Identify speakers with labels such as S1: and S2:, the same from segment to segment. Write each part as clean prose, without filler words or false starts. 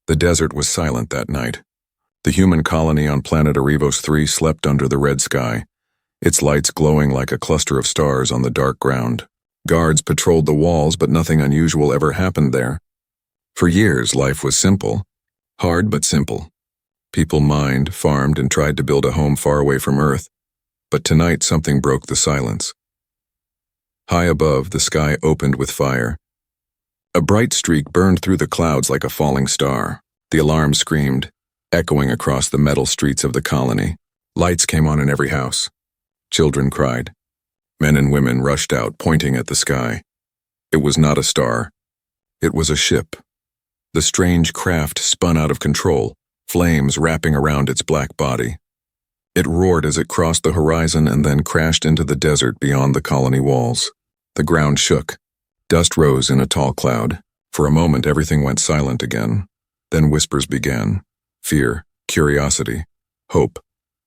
S1: The desert was silent that night. The human colony on planet Arivos 3 slept under the red sky, its lights glowing like a cluster of stars on the dark ground. Guards patrolled the walls, but nothing unusual ever happened there. For years, life was simple. Hard, but simple. People mined, farmed, and tried to build a home far away from Earth. But tonight, something broke the silence. High above, the sky opened with fire. A bright streak burned through the clouds like a falling star. The alarm screamed, echoing across the metal streets of the colony. Lights came on in every house. Children cried. Men and women rushed out, pointing at the sky. It was not a star. It was a ship. The strange craft spun out of control, flames wrapping around its black body. It roared as it crossed the horizon and then crashed into the desert beyond the colony walls. The ground shook. Dust rose in a tall cloud. For a moment, everything went silent again. Then whispers began. Fear, curiosity, hope.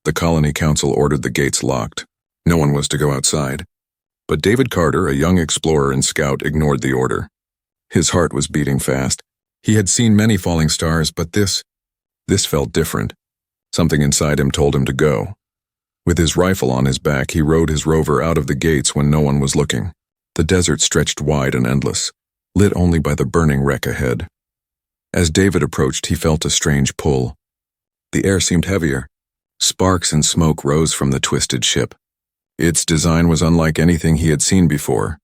S1: The colony council ordered the gates locked. No one was to go outside. But David Carter, a young explorer and scout, ignored the order. His heart was beating fast. He had seen many falling stars, but this felt different. Something inside him told him to go. With his rifle on his back, he rode his rover out of the gates when no one was looking. The desert stretched wide and endless, lit only by the burning wreck ahead. As David approached, he felt a strange pull. The air seemed heavier. Sparks and smoke rose from the twisted ship. Its design was unlike anything he had seen before.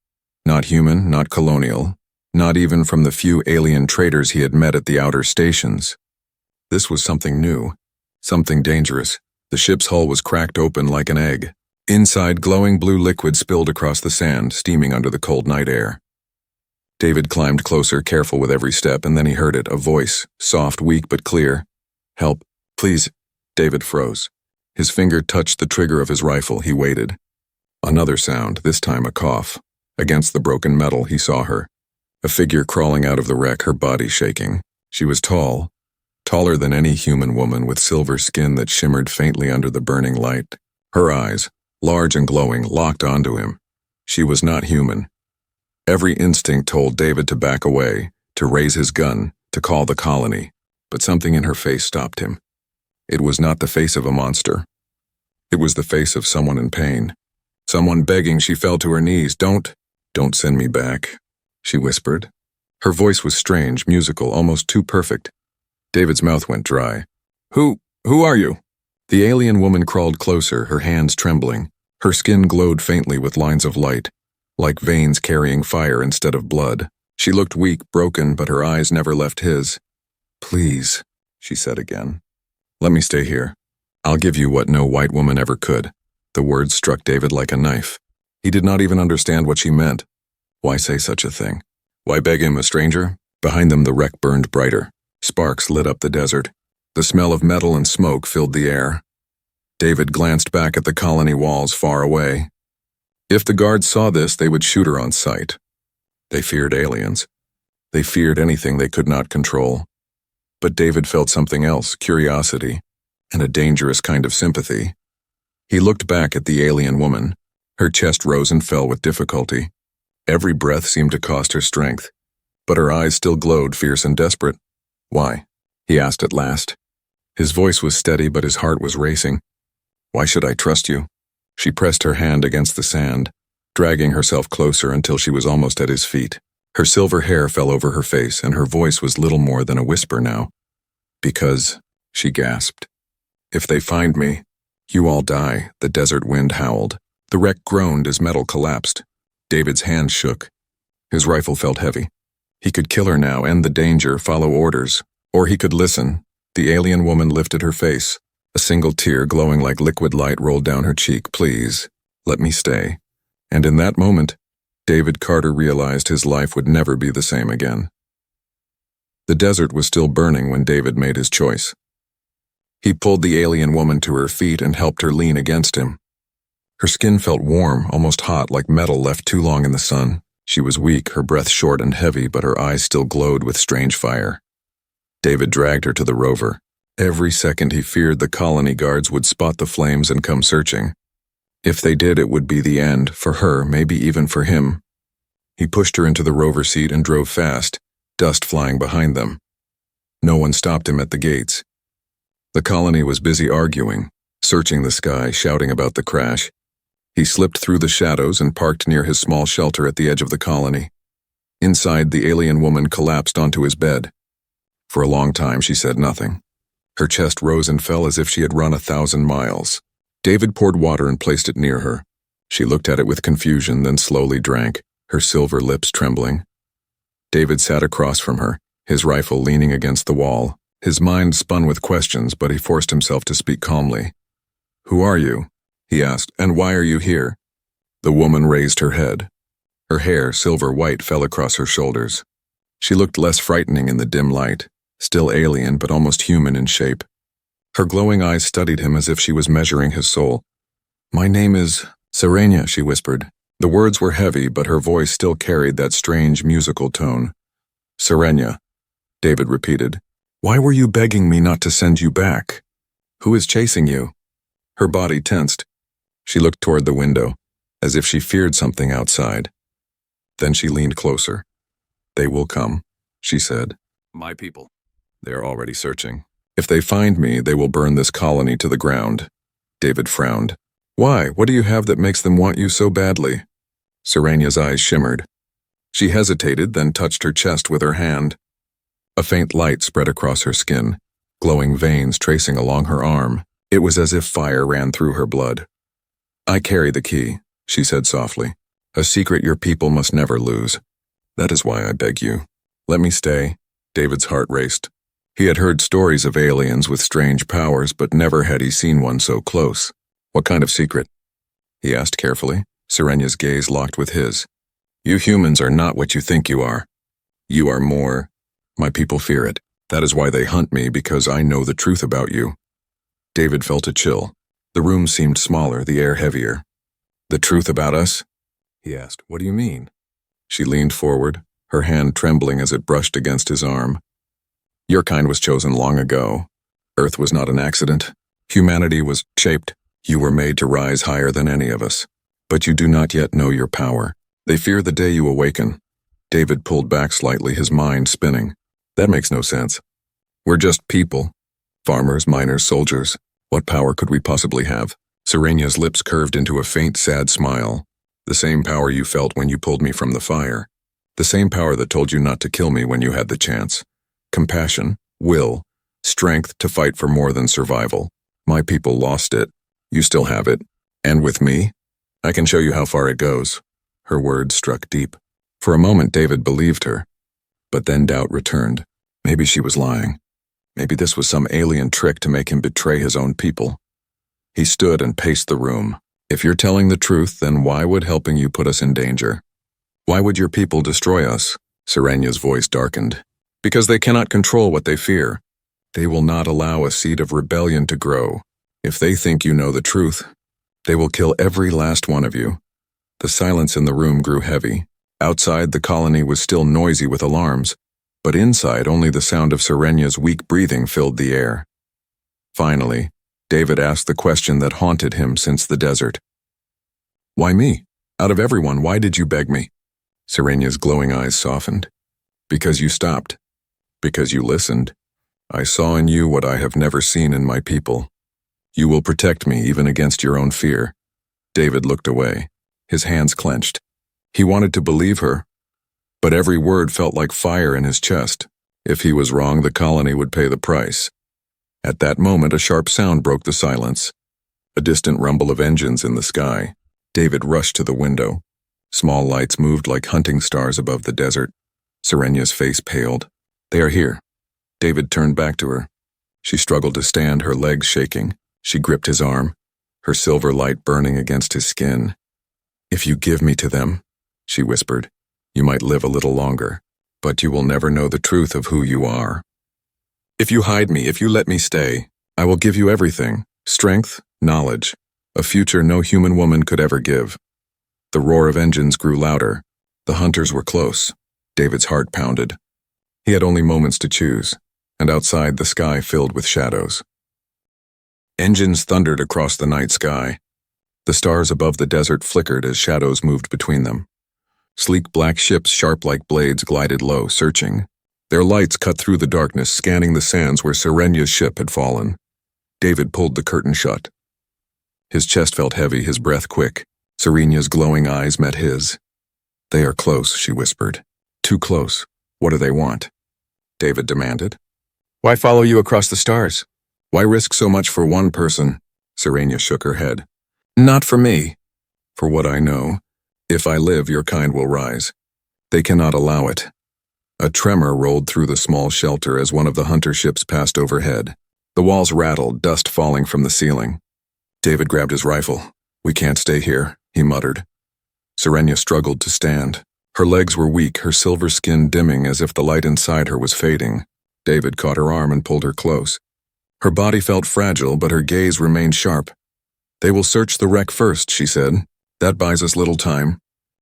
S1: Not human, not colonial, not even from the few alien traders he had met at the outer stations. This was something new, something dangerous. The ship's hull was cracked open like an egg. Inside, glowing blue liquid spilled across the sand, steaming under the cold night air. David climbed closer, careful with every step, and then he heard it, a voice, soft, weak, but clear. "Help, please." David froze. His finger touched the trigger of his rifle. He waited. Another sound, this time a cough. Against the broken metal, he saw her. A figure crawling out of the wreck, her body shaking. She was tall, taller than any human woman, with silver skin that shimmered faintly under the burning light. Her eyes, large and glowing, locked onto him. She was not human. Every instinct told David to back away, to raise his gun, to call the colony, but something in her face stopped him. It was not the face of a monster. It was the face of someone in pain. Someone begging. She fell to her knees. Don't send me back," she whispered. Her voice was strange, musical, almost too perfect. David's mouth went dry. Who are you?" The alien woman crawled closer, her hands trembling. Her skin glowed faintly with lines of light, like veins carrying fire instead of blood. She looked weak, broken, but her eyes never left his. "Please," she said again. "Let me stay here. I'll give you what no white woman ever could." The words struck David like a knife. He did not even understand what she meant. Why say such a thing? Why beg him, a stranger? Behind them, the wreck burned brighter. Sparks lit up the desert. The smell of metal and smoke filled the air. David glanced back at the colony walls far away. If the guards saw this, they would shoot her on sight. They feared aliens. They feared anything they could not control. But David felt something else, curiosity, and a dangerous kind of sympathy. He looked back at the alien woman. Her chest rose and fell with difficulty. Every breath seemed to cost her strength, but her eyes still glowed, fierce and desperate. "Why?" he asked at last. His voice was steady, but his heart was racing. "Why should I trust you?" She pressed her hand against the sand, dragging herself closer until she was almost at his feet. Her silver hair fell over her face, and her voice was little more than a whisper now. "Because," she gasped, "if they find me, you all die." The desert wind howled. The wreck groaned as metal collapsed. David's hand shook. His rifle felt heavy. He could kill her now, end the danger, follow orders. Or he could listen. The alien woman lifted her face. A single tear, glowing like liquid light, rolled down her cheek. "Please, let me stay." And in that moment, David Carter realized his life would never be the same again. The desert was still burning when David made his choice. He pulled the alien woman to her feet and helped her lean against him. Her skin felt warm, almost hot, like metal left too long in the sun. She was weak, her breath short and heavy, but her eyes still glowed with strange fire. David dragged her to the rover. Every second he feared the colony guards would spot the flames and come searching. If they did, it would be the end, for her, maybe even for him. He pushed her into the rover seat and drove fast, dust flying behind them. No one stopped him at the gates. The colony was busy arguing, searching the sky, shouting about the crash. He slipped through the shadows and parked near his small shelter at the edge of the colony. Inside, the alien woman collapsed onto his bed. For a long time, she said nothing. Her chest rose and fell as if she had run 1,000 miles. David poured water and placed it near her. She looked at it with confusion, then slowly drank, her silver lips trembling. David sat across from her, his rifle leaning against the wall. His mind spun with questions, but he forced himself to speak calmly. "Who are you?" he asked, "and why are you here?" The woman raised her head. Her hair, silver white, fell across her shoulders. She looked less frightening in the dim light, still alien but almost human in shape. Her glowing eyes studied him as if she was measuring his soul. "My name is Serenia," she whispered. The words were heavy, but her voice still carried that strange musical tone. "Serenia," David repeated. "Why were you begging me not to send you back? Who is chasing you?" Her body tensed. She looked toward the window, as if she feared something outside. Then she leaned closer. "They will come," she said. "My people. They are already searching. If they find me, they will burn this colony to the ground." David frowned. "Why? What do you have that makes them want you so badly?" Serenia's eyes shimmered. She hesitated, then touched her chest with her hand. A faint light spread across her skin, glowing veins tracing along her arm. It was as if fire ran through her blood. "I carry the key," she said softly. "A secret your people must never lose. That is why I beg you. Let me stay." David's heart raced. He had heard stories of aliens with strange powers, but never had he seen one so close. "What kind of secret?" he asked carefully. Serenia's gaze locked with his. "You humans are not what you think you are. You are more. My people fear it. That is why they hunt me, because I know the truth about you." David felt a chill. The room seemed smaller, the air heavier. "The truth about us?" he asked. "What do you mean?" She leaned forward, her hand trembling as it brushed against his arm. "Your kind was chosen long ago. Earth was not an accident. Humanity was shaped. You were made to rise higher than any of us. But you do not yet know your power. They fear the day you awaken." David pulled back slightly, his mind spinning. "That makes no sense. We're just people. Farmers, miners, soldiers. What power could we possibly have?" Serenia's lips curved into a faint, sad smile. "The same power you felt when you pulled me from the fire. The same power that told you not to kill me when you had the chance. Compassion, will, strength to fight for more than survival. My people lost it. You still have it. And with me, I can show you how far it goes." Her words struck deep. For a moment, David believed her. But then doubt returned. Maybe she was lying. Maybe this was some alien trick to make him betray his own people. He stood and paced the room. "If you're telling the truth, then why would helping you put us in danger? Why would your people destroy us?" Serenia's voice darkened. "Because they cannot control what they fear. They will not allow a seed of rebellion to grow. If they think you know the truth, they will kill every last one of you." The silence in the room grew heavy. Outside, the colony was still noisy with alarms, but inside, only the sound of Serenia's weak breathing filled the air. Finally, David asked the question that haunted him since the desert. "Why me? Out of everyone, why did you beg me?" Serenia's glowing eyes softened. "Because you stopped. Because you listened. I saw in you what I have never seen in my people. You will protect me even against your own fear." David looked away, his hands clenched. He wanted to believe her, but every word felt like fire in his chest. If he was wrong, the colony would pay the price. At that moment, a sharp sound broke the silence. A distant rumble of engines in the sky. David rushed to the window. Small lights moved like hunting stars above the desert. Serenia's face paled. "They are here." David turned back to her. She struggled to stand, her legs shaking. She gripped his arm, her silver light burning against his skin. "If you give me to them," she whispered, "you might live a little longer, but you will never know the truth of who you are. If you hide me, if you let me stay, I will give you everything, strength, knowledge, a future no human woman could ever give." The roar of engines grew louder. The hunters were close. David's heart pounded. He had only moments to choose, and outside the sky filled with shadows. Engines thundered across the night sky. The stars above the desert flickered as shadows moved between them. Sleek black ships, sharp like blades, glided low, searching. Their lights cut through the darkness, scanning the sands where Serenya's ship had fallen. David pulled the curtain shut. His chest felt heavy, his breath quick. Serenya's glowing eyes met his. "They are close," she whispered. "Too close. What do they want?" David demanded. "Why follow you across the stars? Why risk so much for one person?" Serenya shook her head. "Not for me. For what I know, if I live, your kind will rise. They cannot allow it." A tremor rolled through the small shelter as one of the hunter ships passed overhead. The walls rattled, dust falling from the ceiling. David grabbed his rifle. "We can't stay here," he muttered. Serenya struggled to stand. Her legs were weak, her silver skin dimming as if the light inside her was fading. David caught her arm and pulled her close. Her body felt fragile, but her gaze remained sharp. "They will search the wreck first," she said. "That buys us little time.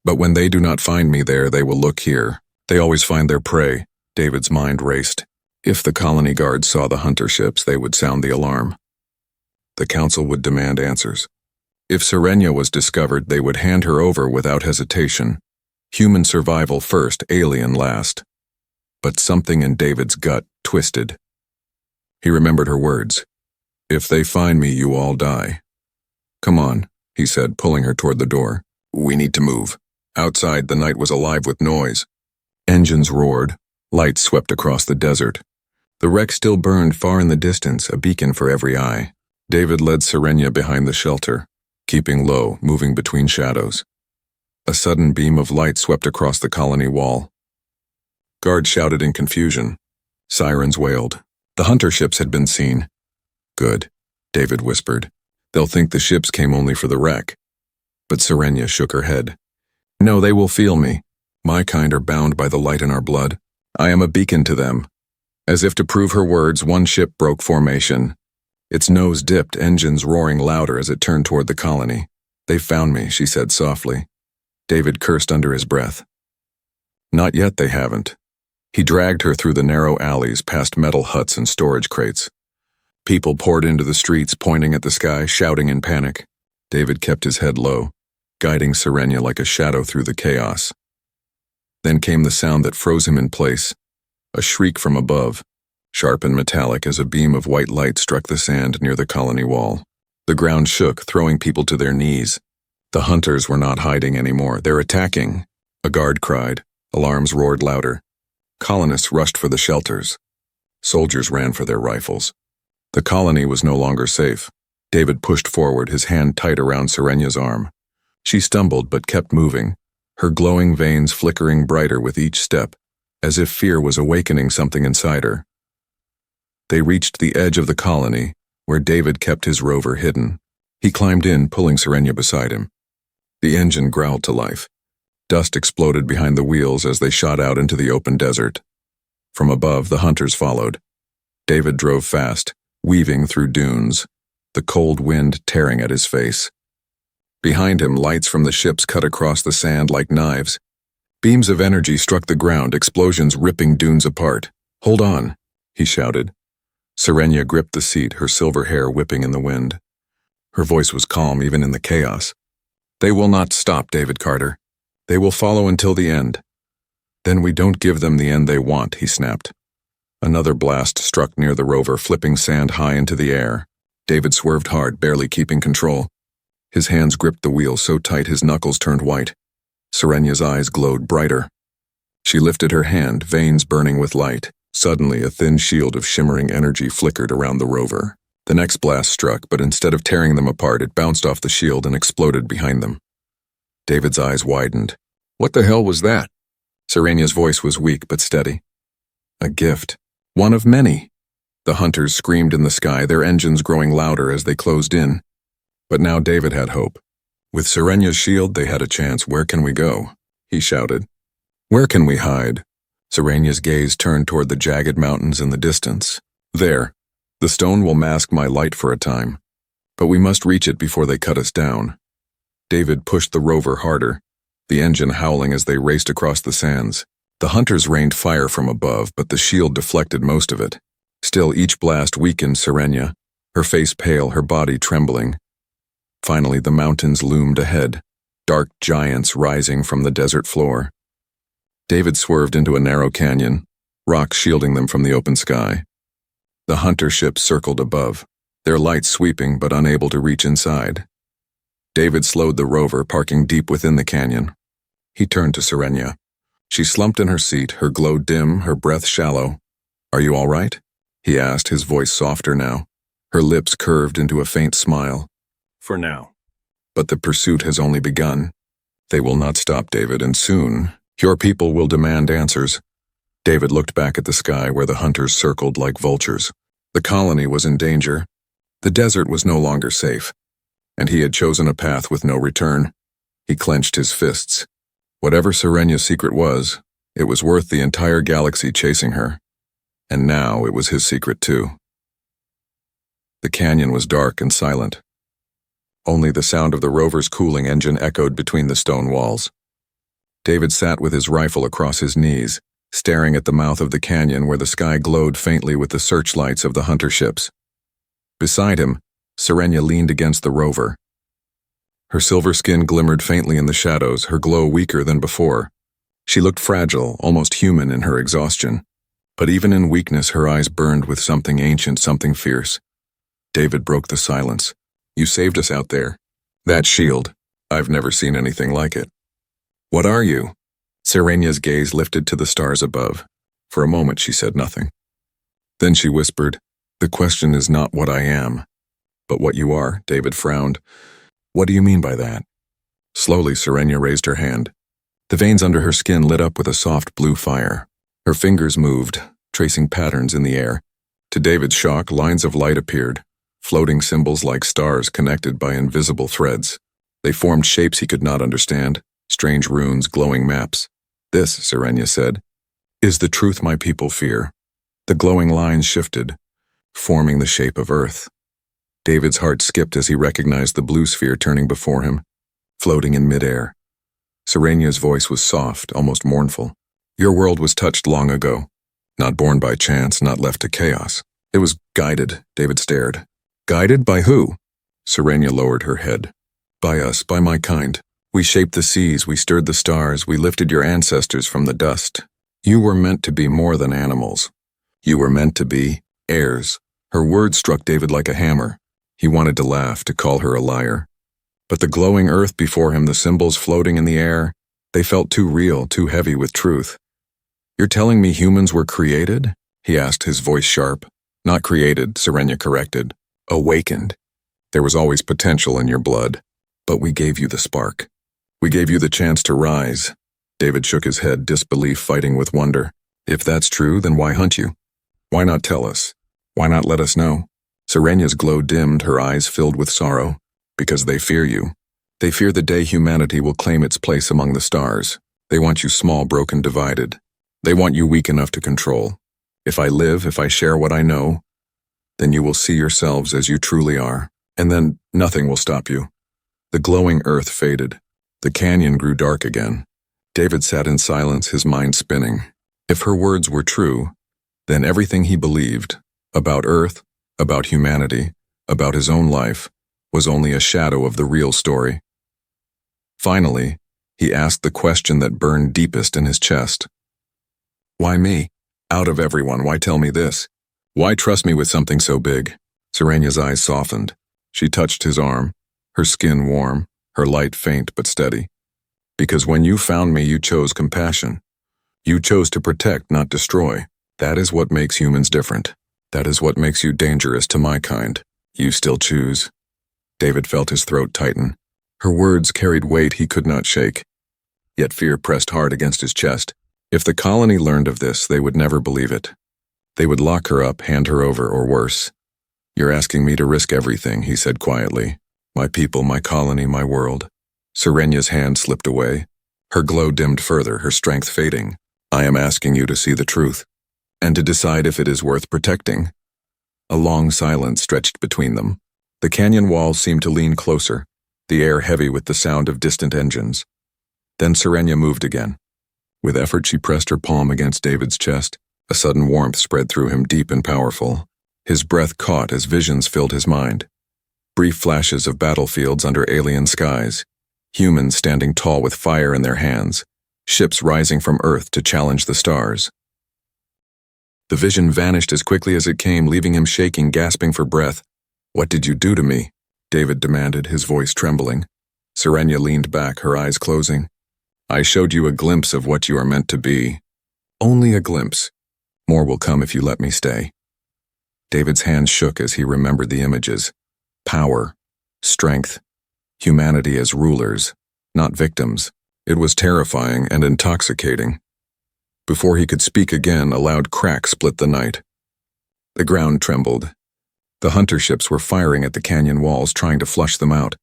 S1: But when they do not find me there, they will look here. They always find their prey." David's mind raced. If the colony guards saw the hunter ships, they would sound the alarm. The council would demand answers. If Serenya was discovered, they would hand her over without hesitation. Human survival first, alien last. But something in David's gut twisted. He remembered her words. "If they find me, you all die." "Come on," he said, pulling her toward the door. "We need to move." Outside, the night was alive with noise. Engines roared. Lights swept across the desert. The wreck still burned far in the distance, a beacon for every eye. David led Serenya behind the shelter, keeping low, moving between shadows. A sudden beam of light swept across the colony wall. Guards shouted in confusion. Sirens wailed. The hunter ships had been seen. "Good," David whispered. "They'll think the ships came only for the wreck." But Serenya shook her head. "No, they will feel me. My kind are bound by the light in our blood. I am a beacon to them." As if to prove her words, one ship broke formation. Its nose dipped, engines roaring louder as it turned toward the colony. "They found me," she said softly. David cursed under his breath. "Not yet, they haven't." He dragged her through the narrow alleys, past metal huts and storage crates. People poured into the streets, pointing at the sky, shouting in panic. David kept his head low, guiding Serenya like a shadow through the chaos. Then came the sound that froze him in place, a shriek from above, sharp and metallic as a beam of white light struck the sand near the colony wall. The ground shook, throwing people to their knees. The hunters were not hiding anymore. "They're attacking!" A guard cried. Alarms roared louder. Colonists rushed for the shelters. Soldiers ran for their rifles. The colony was no longer safe. David pushed forward, his hand tight around Serenya's arm. She stumbled but kept moving, her glowing veins flickering brighter with each step, as if fear was awakening something inside her. They reached the edge of the colony, where David kept his rover hidden. He climbed in, pulling Serenya beside him. The engine growled to life. Dust exploded behind the wheels as they shot out into the open desert. From above, the hunters followed. David drove fast, weaving through dunes, the cold wind tearing at his face. Behind him, lights from the ships cut across the sand like knives. Beams of energy struck the ground, explosions ripping dunes apart. "Hold on," he shouted. Serenya gripped the seat, her silver hair whipping in the wind. Her voice was calm even in the chaos. "They will not stop, David Carter. They will follow until the end." "Then we don't give them the end they want," he snapped. Another blast struck near the rover, flipping sand high into the air. David swerved hard, barely keeping control. His hands gripped the wheel so tight his knuckles turned white. Serenya's eyes glowed brighter. She lifted her hand, veins burning with light. Suddenly, a thin shield of shimmering energy flickered around the rover. The next blast struck, but instead of tearing them apart, it bounced off the shield and exploded behind them. David's eyes widened. "What the hell was that?" Serenya's voice was weak but steady. "A gift. One of many." The hunters screamed in the sky, their engines growing louder as they closed in. But now David had hope. With Serenya's shield, they had a chance. "Where can we go?" he shouted. "Where can we hide?" Serenya's gaze turned toward the jagged mountains in the distance. "There. The stone will mask my light for a time. But we must reach it before they cut us down." David pushed the rover harder, the engine howling as they raced across the sands. The hunters rained fire from above, but the shield deflected most of it. Still, each blast weakened Serenya, her face pale, her body trembling. Finally, the mountains loomed ahead, dark giants rising from the desert floor. David swerved into a narrow canyon. rocks shielding them from the open sky. The hunter ships circled above, their lights sweeping but unable to reach inside. David slowed the rover, parking deep within the canyon. He turned to Serenia. She slumped in her seat, her glow dim, her breath shallow. "Are you all right?" he asked, his voice softer now. Her lips curved into a faint smile. "For now. But the pursuit has only begun. They will not stop, David, and soon, your people will demand answers." David looked back at the sky where the hunters circled like vultures. The colony was in danger. The desert was no longer safe, and he had chosen a path with no return. He clenched his fists. Whatever Serenia's secret was, it was worth the entire galaxy chasing her. And now it was his secret too. The canyon was dark and silent. Only the sound of the rover's cooling engine echoed between the stone walls. David sat with his rifle across his knees, staring at the mouth of the canyon where the sky glowed faintly with the searchlights of the hunter ships. Beside him, Serenia leaned against the rover. Her silver skin glimmered faintly in the shadows, her glow weaker than before. She looked fragile, almost human in her exhaustion. But even in weakness, her eyes burned with something ancient, something fierce. David broke the silence. "You saved us out there. That shield, I've never seen anything like it." "What are you?" Serenia's gaze lifted to the stars above. For a moment she said nothing. Then she whispered, "The question is not what I am, but what you are." David frowned. "What do you mean by that?" Slowly, Serenia raised her hand. The veins under her skin lit up with a soft blue fire. Her fingers moved, tracing patterns in the air. To David's shock, lines of light appeared, floating symbols like stars connected by invisible threads. They formed shapes he could not understand, strange runes, glowing maps. "This," Serenia said, "is the truth my people fear." The glowing lines shifted, forming the shape of Earth. David's heart skipped as he recognized the blue sphere turning before him, floating in midair. Serenia's voice was soft, almost mournful. "Your world was touched long ago. Not born by chance, not left to chaos. It was guided," David stared. "Guided by who?" Serenia lowered her head. "By us, by my kind. We shaped the seas, we stirred the stars, we lifted your ancestors from the dust. You were meant to be more than animals. You were meant to be heirs." Her words struck David like a hammer. He wanted to laugh, to call her a liar. But the glowing earth before him, the symbols floating in the air, they felt too real, too heavy with truth. "You're telling me humans were created?" he asked, his voice sharp. "Not created," Serenia corrected. "Awakened. There was always potential in your blood. But we gave you the spark. We gave you the chance to rise." David shook his head, disbelief fighting with wonder. "If that's true, then why hunt you? Why not tell us? Why not let us know?" Serenia's glow dimmed, her eyes filled with sorrow. "Because they fear you. They fear the day humanity will claim its place among the stars. They want you small, broken, divided. They want you weak enough to control. If I live, if I share what I know, then you will see yourselves as you truly are. And then nothing will stop you." The glowing earth faded. The canyon grew dark again. David sat in silence, his mind spinning. If her words were true, then everything he believed, about Earth, about humanity, about his own life, was only a shadow of the real story. Finally, he asked the question that burned deepest in his chest. "Why me? Out of everyone, why tell me this? Why trust me with something so big?" Serenia's eyes softened. She touched his arm, her skin warm, her light faint but steady. "Because when you found me, you chose compassion. You chose to protect, not destroy. That is what makes humans different. That is what makes you dangerous to my kind. You still choose." David felt his throat tighten. Her words carried weight he could not shake. Yet fear pressed hard against his chest. If the colony learned of this, they would never believe it. They would lock her up, hand her over, or worse. "You're asking me to risk everything," he said quietly. "My people, my colony, my world." Serenia's hand slipped away. Her glow dimmed further, her strength fading. "I am asking you to see the truth, and to decide if it is worth protecting." A long silence stretched between them. The canyon walls seemed to lean closer, the air heavy with the sound of distant engines. Then Serenia moved again. With effort, she pressed her palm against David's chest. A sudden warmth spread through him, deep and powerful. His breath caught as visions filled his mind. Brief flashes of battlefields under alien skies, humans standing tall with fire in their hands, ships rising from Earth to challenge the stars. The vision vanished as quickly as it came, leaving him shaking, gasping for breath. "What did you do to me?" David demanded, his voice trembling. Serenia leaned back, her eyes closing. "I showed you a glimpse of what you are meant to be. Only a glimpse. More will come if you let me stay." David's hands shook as he remembered the images. Power, strength, humanity as rulers, not victims. It was terrifying and intoxicating. Before he could speak again, a loud crack split the night. The ground trembled. The hunter ships were firing at the canyon walls, trying to flush them out.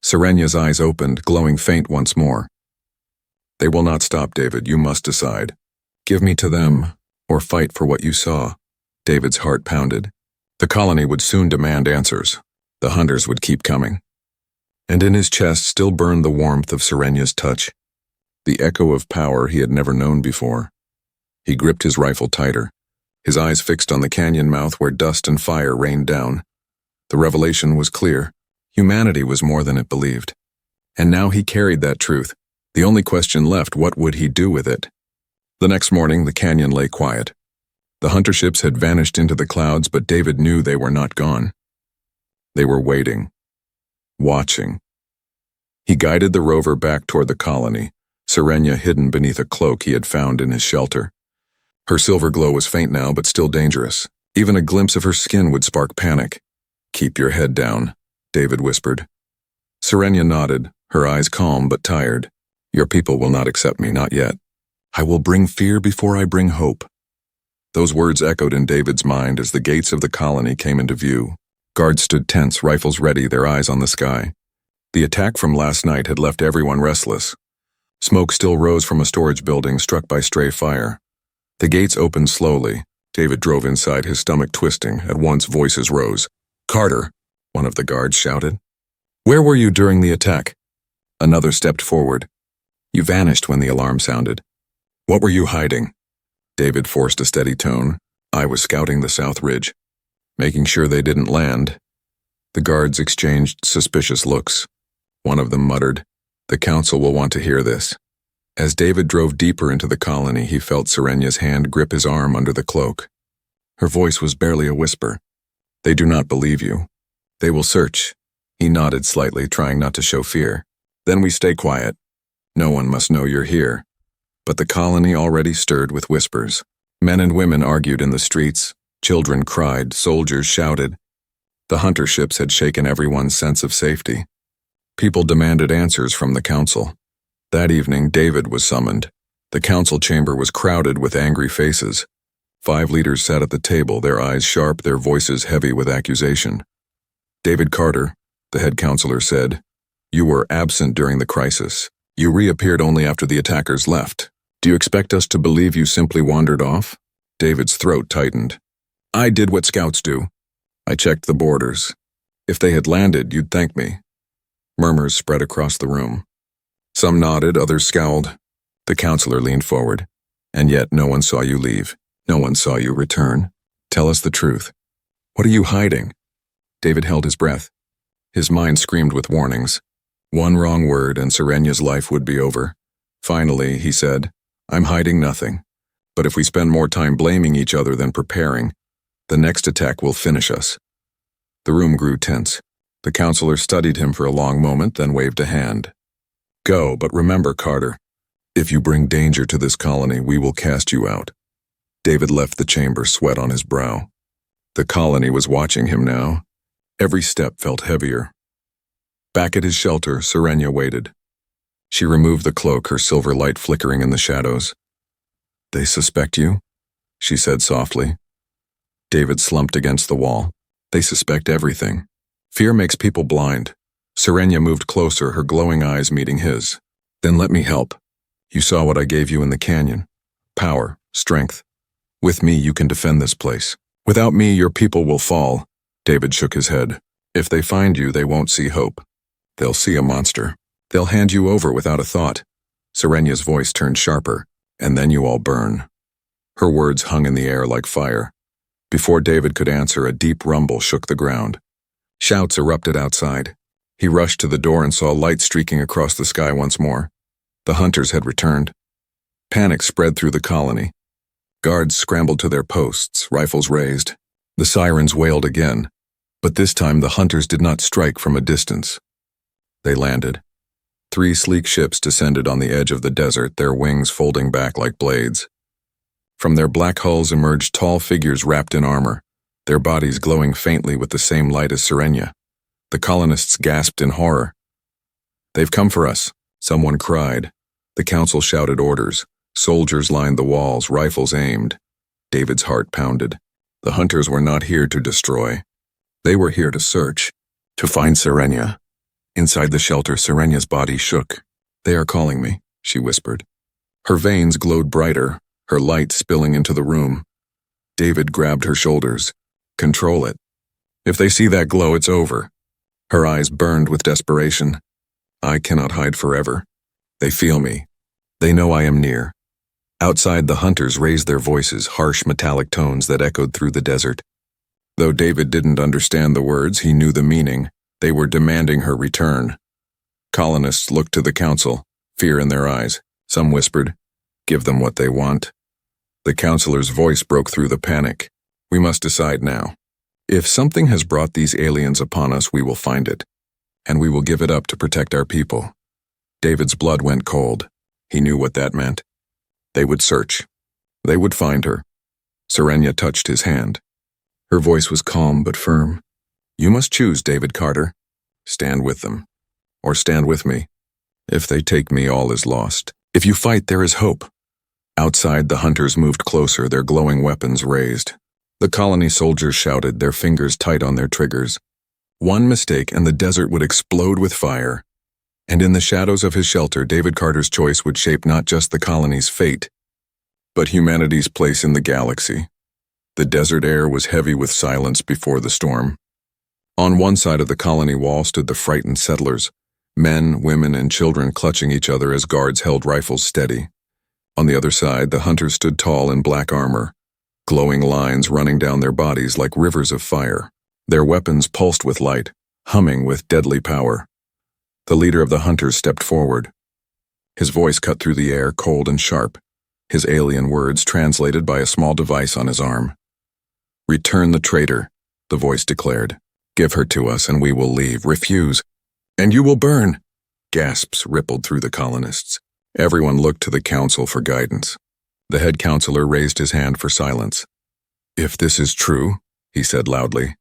S1: Serenia's eyes opened, glowing faint once more. "They will not stop, David. You must decide. Give me to them, or fight for what you saw." David's heart pounded. The colony would soon demand answers. The hunters would keep coming. And in his chest still burned the warmth of Serenia's touch, the echo of power he had never known before. He gripped his rifle tighter, his eyes fixed on the canyon mouth where dust and fire rained down. The revelation was clear. Humanity was more than it believed. And now he carried that truth. The only question left, what would he do with it? The next morning, the canyon lay quiet. The hunter ships had vanished into the clouds, but David knew they were not gone. They were waiting, watching. He guided the rover back toward the colony, Serenia hidden beneath a cloak he had found in his shelter. Her silver glow was faint now, but still dangerous. Even a glimpse of her skin would spark panic. "Keep your head down," David whispered. Serenia nodded, her eyes calm but tired. "Your people will not accept me, not yet. I will bring fear before I bring hope." Those words echoed in David's mind as the gates of the colony came into view. Guards stood tense, rifles ready, their eyes on the sky. The attack from last night had left everyone restless. Smoke still rose from a storage building struck by stray fire. The gates opened slowly. David drove inside, his stomach twisting. At once voices rose. "Carter," one of the guards shouted. "Where were you during the attack?" Another stepped forward. "You vanished when the alarm sounded." "What were you hiding?" David forced a steady tone. "I was scouting the South Ridge, making sure they didn't land." The guards exchanged suspicious looks. One of them muttered, "The council will want to hear this." As David drove deeper into the colony, he felt Serenia's hand grip his arm under the cloak. Her voice was barely a whisper. "They do not believe you. They will search." He nodded slightly, trying not to show fear. "Then we stay quiet. No one must know you're here." But the colony already stirred with whispers. Men and women argued in the streets. Children cried. Soldiers shouted. The hunter ships had shaken everyone's sense of safety. People demanded answers from the council. That evening, David was summoned. The council chamber was crowded with angry faces. 5 leaders sat at the table, their eyes sharp, their voices heavy with accusation. "David Carter," the head counselor said, "you were absent during the crisis. You reappeared only after the attackers left. Do you expect us to believe you simply wandered off?" David's throat tightened. "I did what scouts do. I checked the borders. If they had landed, you'd thank me." Murmurs spread across the room. Some nodded, others scowled. The counselor leaned forward. "And yet no one saw you leave. No one saw you return. Tell us the truth. What are you hiding?" David held his breath. His mind screamed with warnings. One wrong word and Serenia's life would be over. Finally, he said, "I'm hiding nothing. But if we spend more time blaming each other than preparing, the next attack will finish us." The room grew tense. The counselor studied him for a long moment, then waved a hand. "Go, but remember, Carter, if you bring danger to this colony, we will cast you out." David left the chamber, sweat on his brow. The colony was watching him now. Every step felt heavier. Back at his shelter, Serenia waited. She removed the cloak, her silver light flickering in the shadows. "They suspect you?" she said softly. David slumped against the wall. "They suspect everything. Fear makes people blind." Serenia moved closer, her glowing eyes meeting his. "Then let me help. You saw what I gave you in the canyon. Power, strength. With me, you can defend this place. Without me, your people will fall." David shook his head. "If they find you, they won't see hope. They'll see a monster. They'll hand you over without a thought." Serenia's voice turned sharper. "And then you all burn." Her words hung in the air like fire. Before David could answer, a deep rumble shook the ground. Shouts erupted outside. He rushed to the door and saw light streaking across the sky once more. The hunters had returned. Panic spread through the colony. Guards scrambled to their posts, rifles raised. The sirens wailed again, but this time the hunters did not strike from a distance. They landed. 3 sleek ships descended on the edge of the desert, their wings folding back like blades. From their black hulls emerged tall figures wrapped in armor, their bodies glowing faintly with the same light as Serenia. The colonists gasped in horror. "They've come for us," someone cried. The council shouted orders. Soldiers lined the walls, rifles aimed. David's heart pounded. The hunters were not here to destroy. They were here to search, to find Serenia. Inside the shelter, Serenia's body shook. "They are calling me," she whispered. Her veins glowed brighter, her light spilling into the room. David grabbed her shoulders. "Control it. If they see that glow, it's over." Her eyes burned with desperation. "I cannot hide forever. They feel me. They know I am near." Outside, the hunters raised their voices, harsh metallic tones that echoed through the desert. Though David didn't understand the words, he knew the meaning. They were demanding her return. Colonists looked to the council, fear in their eyes. Some whispered, "Give them what they want." The counselor's voice broke through the panic. "We must decide now. If something has brought these aliens upon us, we will find it, and we will give it up to protect our people." David's blood went cold. He knew what that meant. They would search. They would find her. Serenia touched his hand. Her voice was calm but firm. "You must choose, David Carter. Stand with them. Or stand with me. If they take me, all is lost. If you fight, there is hope." Outside, the hunters moved closer, their glowing weapons raised. The colony soldiers shouted, their fingers tight on their triggers. One mistake and the desert would explode with fire. And in the shadows of his shelter, David Carter's choice would shape not just the colony's fate, but humanity's place in the galaxy. The desert air was heavy with silence before the storm. On one side of the colony wall stood the frightened settlers, men, women, and children clutching each other as guards held rifles steady. On the other side, the hunters stood tall in black armor, glowing lines running down their bodies like rivers of fire. Their weapons pulsed with light, humming with deadly power. The leader of the hunters stepped forward. His voice cut through the air, cold and sharp, his alien words translated by a small device on his arm. "Return the traitor," the voice declared. "Give her to us and we will leave. Refuse, and you will burn." Gasps rippled through the colonists. Everyone looked to the council for guidance. The head counselor raised his hand for silence. "If this is true," he said loudly,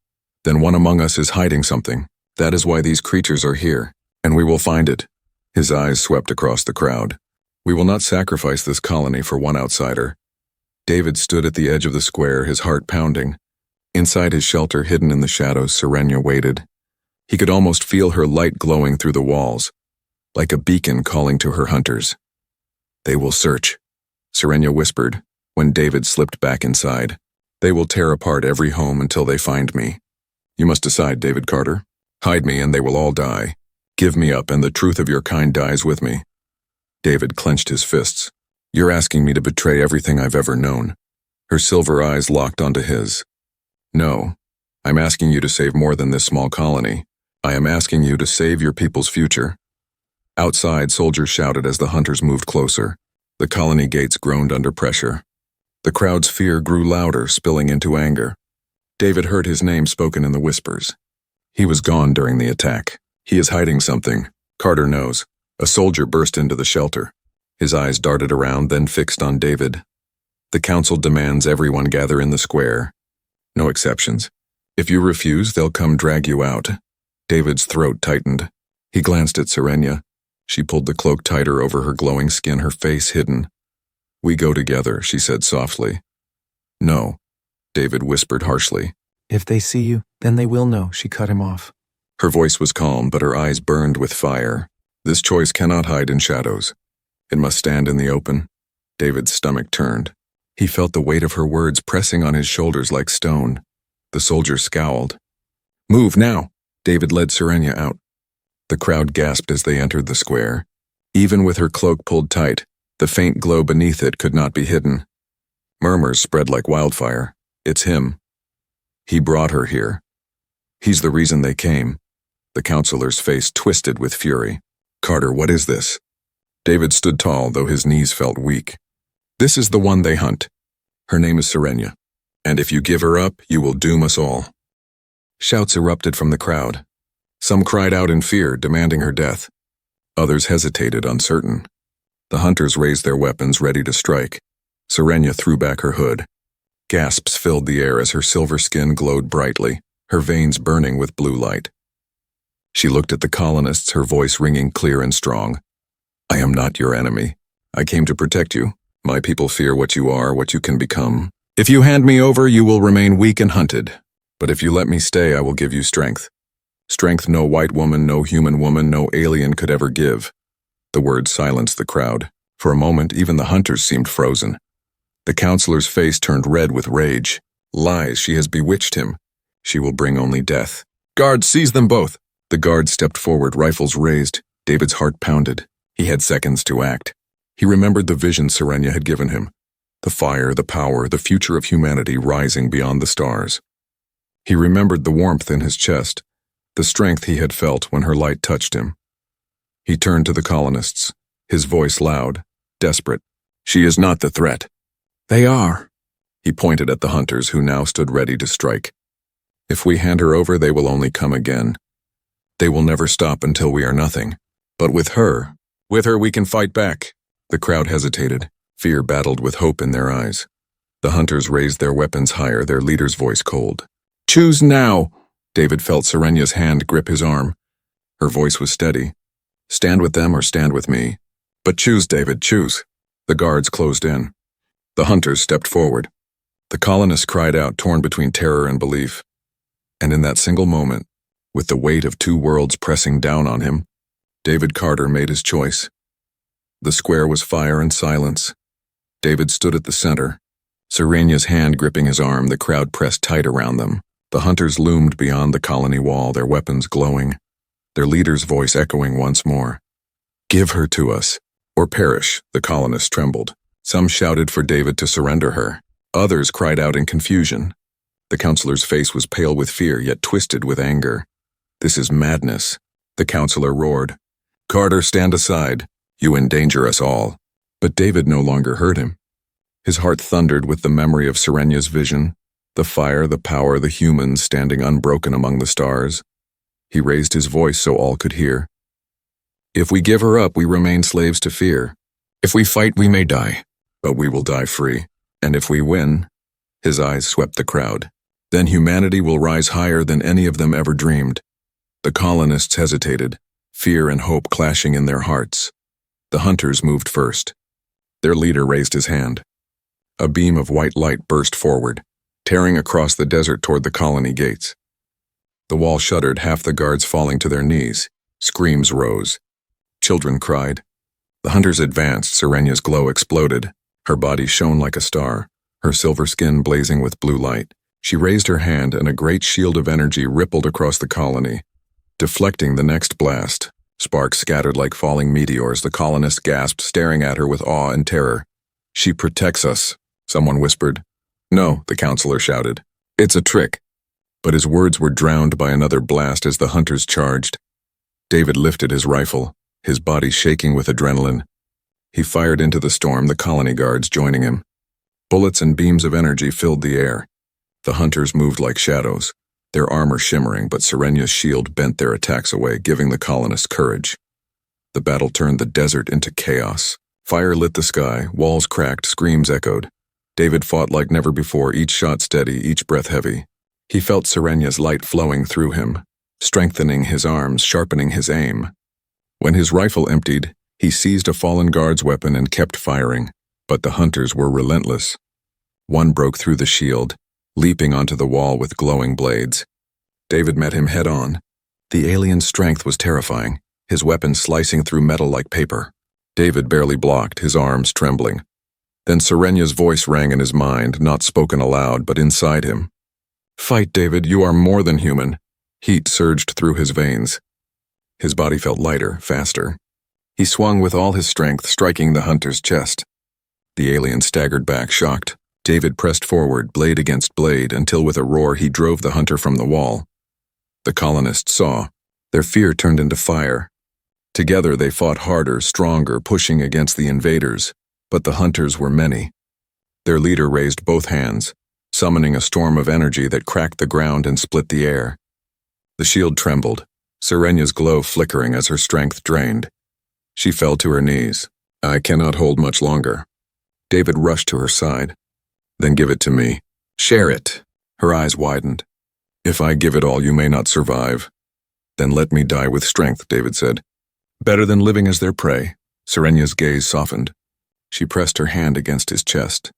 S1: "then one among us is hiding something. That is why these creatures are here, and we will find it." His eyes swept across the crowd. "We will not sacrifice this colony for one outsider." David stood at the edge of the square, his heart pounding. Inside his shelter, hidden in the shadows, Serenia waited. He could almost feel her light glowing through the walls, like a beacon calling to her hunters. "They will search," Serenia whispered, when David slipped back inside. "They will tear apart every home until they find me. You must decide, David Carter. Hide me and they will all die. Give me up and the truth of your kind dies with me." David clenched his fists. "You're asking me to betray everything I've ever known." Her silver eyes locked onto his. "No, I'm asking you to save more than this small colony. I am asking you to save your people's future." Outside, soldiers shouted as the hunters moved closer. The colony gates groaned under pressure. The crowd's fear grew louder, spilling into anger. David heard his name spoken in the whispers. He was gone during the attack. "He is hiding something. Carter knows." A soldier burst into the shelter. His eyes darted around, then fixed on David. "The council demands everyone gather in the square. No exceptions. If you refuse, they'll come drag you out." David's throat tightened. He glanced at Serenia. She pulled the cloak tighter over her glowing skin, her face hidden. "We go together," she said softly. "No," David whispered harshly.
S2: "If they see you, then they will know," she cut him off.
S1: Her voice was calm, but her eyes burned with fire. This choice cannot hide in shadows. It must stand in the open. David's stomach turned. He felt the weight of her words pressing on his shoulders like stone. The soldier scowled. "Move now!" David led Serenia out. The crowd gasped as they entered the square. Even with her cloak pulled tight, the faint glow beneath it could not be hidden. Murmurs spread like wildfire. "It's him. He brought her here. He's the reason they came." The counselor's face twisted with fury. "Carter, what is this?" David stood tall, though his knees felt weak. "This is the one they hunt." Her name is Serenia, and if you give her up, you will doom us all." Shouts erupted from the crowd. Some cried out in fear, demanding her death. Others hesitated, uncertain. The hunters raised their weapons, ready to strike. Serenia threw back her hood. Gasps filled the air as her silver skin glowed brightly, her veins burning with blue light. She looked at the colonists, her voice ringing clear and strong. "I am not your enemy. I came to protect you. My people fear what you are, what you can become. If you hand me over, you will remain weak and hunted. But if you let me stay, I will give you strength. Strength no white woman, no human woman, no alien could ever give." The words silenced the crowd. For a moment, even the hunters seemed frozen. The counselor's face turned red with rage. Lies, she has bewitched him. She will bring only death. "Guards, seize them both!" The guards stepped forward, rifles raised. David's heart pounded. He had seconds to act. He remembered the vision Serenia had given him. The fire, the power, the future of humanity rising beyond the stars. He remembered the warmth in his chest, the strength he had felt when her light touched him. He turned to the colonists, his voice loud, desperate. "She is not the threat." "They are." He pointed at the hunters who now stood ready to strike. "If we hand her over, they will only come again. They will never stop until we are nothing. But with her we can fight back." The crowd hesitated. Fear battled with hope in their eyes. The hunters raised their weapons higher, their leader's voice cold. "Choose now!" David felt Serenia's hand grip his arm. Her voice was steady. "Stand with them or stand with me. But choose, David, choose." The guards closed in. The hunters stepped forward. The colonists cried out, torn between terror and belief. And in that single moment, with the weight of two worlds pressing down on him, David Carter made his choice. The square was fire and silence. David stood at the center. Serenia's hand gripping his arm, the crowd pressed tight around them. The hunters loomed beyond the colony wall, their weapons glowing, their leader's voice echoing once more. "Give her to us, or perish," the colonists trembled. Some shouted for David to surrender her. Others cried out in confusion. The counselor's face was pale with fear, yet twisted with anger. "This is madness," the counselor roared. "Carter, stand aside. You endanger us all." But David no longer heard him. His heart thundered with the memory of Serenia's vision, the fire, the power, the humans standing unbroken among the stars. He raised his voice so all could hear. "If we give her up, we remain slaves to fear. If we fight, we may die, but we will die free. And if we win," his eyes swept the crowd, "then humanity will rise higher than any of them ever dreamed." The colonists hesitated, fear and hope clashing in their hearts. The hunters moved first. Their leader raised his hand. A beam of white light burst forward, tearing across the desert toward the colony gates. The wall shuddered, half the guards falling to their knees. Screams rose. Children cried. The hunters advanced, Serenia's glow exploded. Her body shone like a star, her silver skin blazing with blue light. She raised her hand and a great shield of energy rippled across the colony, deflecting the next blast. Sparks scattered like falling meteors. The colonists gasped, staring at her with awe and terror. "She protects us," someone whispered. "No," the counselor shouted. "It's a trick." But his words were drowned by another blast as the hunters charged. David lifted his rifle, his body shaking with adrenaline. He fired into the storm, the colony guards joining him. Bullets and beams of energy filled the air. The hunters moved like shadows, their armor shimmering, but Serenia's shield bent their attacks away, giving the colonists courage. The battle turned the desert into chaos. Fire lit the sky, walls cracked, screams echoed. David fought like never before, each shot steady, each breath heavy. He felt Serenia's light flowing through him, strengthening his arms, sharpening his aim. When his rifle emptied, he seized a fallen guard's weapon and kept firing, but the hunters were relentless. One broke through the shield, leaping onto the wall with glowing blades. David met him head-on. The alien's strength was terrifying, his weapon slicing through metal like paper. David barely blocked, his arms trembling. Then Serenia's voice rang in his mind, not spoken aloud, but inside him. "Fight, David, you are more than human." Heat surged through his veins. His body felt lighter, faster. He swung with all his strength, striking the hunter's chest. The alien staggered back, shocked. David pressed forward, blade against blade, until with a roar he drove the hunter from the wall. The colonists saw. Their fear turned into fire. Together they fought harder, stronger, pushing against the invaders, but the hunters were many. Their leader raised both hands, summoning a storm of energy that cracked the ground and split the air. The shield trembled, Serenya's glow flickering as her strength drained. She fell to her knees. I cannot hold much longer. David rushed to her side. Then give it to me. Share it. Her eyes widened. If I give it all, you may not survive. Then let me die with strength, David said. Better than living as their prey. Serenya's gaze softened. She pressed her hand against his chest.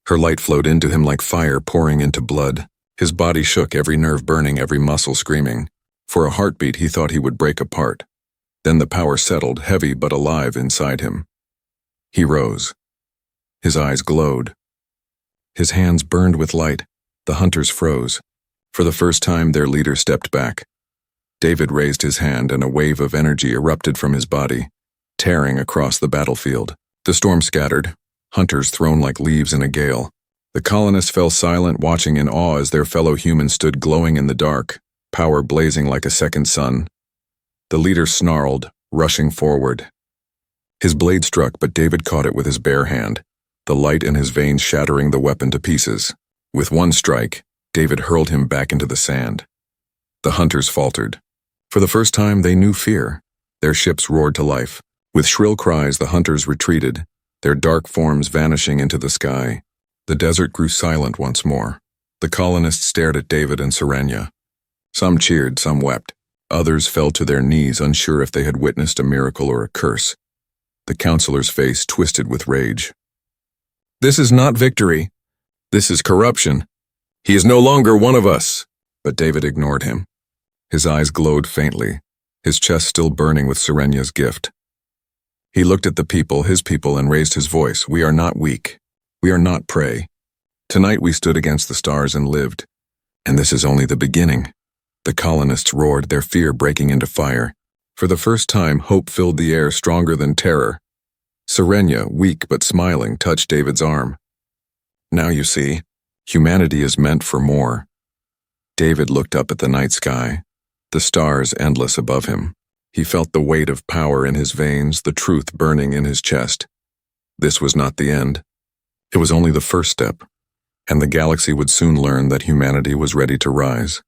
S1: Her light flowed into him like fire pouring into blood. His body shook, every nerve burning, every muscle screaming. For a heartbeat, he thought he would break apart. Then the power settled, heavy but alive inside him. He rose. His eyes glowed. His hands burned with light. The hunters froze. For the first time, their leader stepped back. David raised his hand and a wave of energy erupted from his body, tearing across the battlefield. The storm scattered, hunters thrown like leaves in a gale. The colonists fell silent, watching in awe as their fellow humans stood glowing in the dark, power blazing like a second sun. The leader snarled, rushing forward. His blade struck, but David caught it with his bare hand, the light in his veins shattering the weapon to pieces. With one strike, David hurled him back into the sand. The hunters faltered. For the first time, they knew fear. Their ships roared to life. With shrill cries, the hunters retreated, their dark forms vanishing into the sky. The desert grew silent once more. The colonists stared at David and Serenya. Some cheered, some wept. Others fell to their knees, unsure if they had witnessed a miracle or a curse. The counselor's face twisted with rage. This is not victory. This is corruption. He is no longer one of us. But David ignored him. His eyes glowed faintly, his chest still burning with Serenya's gift. He looked at the people, his people, and raised his voice. We are not weak. We are not prey. Tonight we stood against the stars and lived. And this is only the beginning. The colonists roared, their fear breaking into fire. For the first time, hope filled the air stronger than terror. Serenya, weak but smiling, touched David's arm. Now you see, humanity is meant for more. David looked up at the night sky, the stars endless above him. He felt the weight of power in his veins, the truth burning in his chest. This was not the end. It was only the first step, and the galaxy would soon learn that humanity was ready to rise.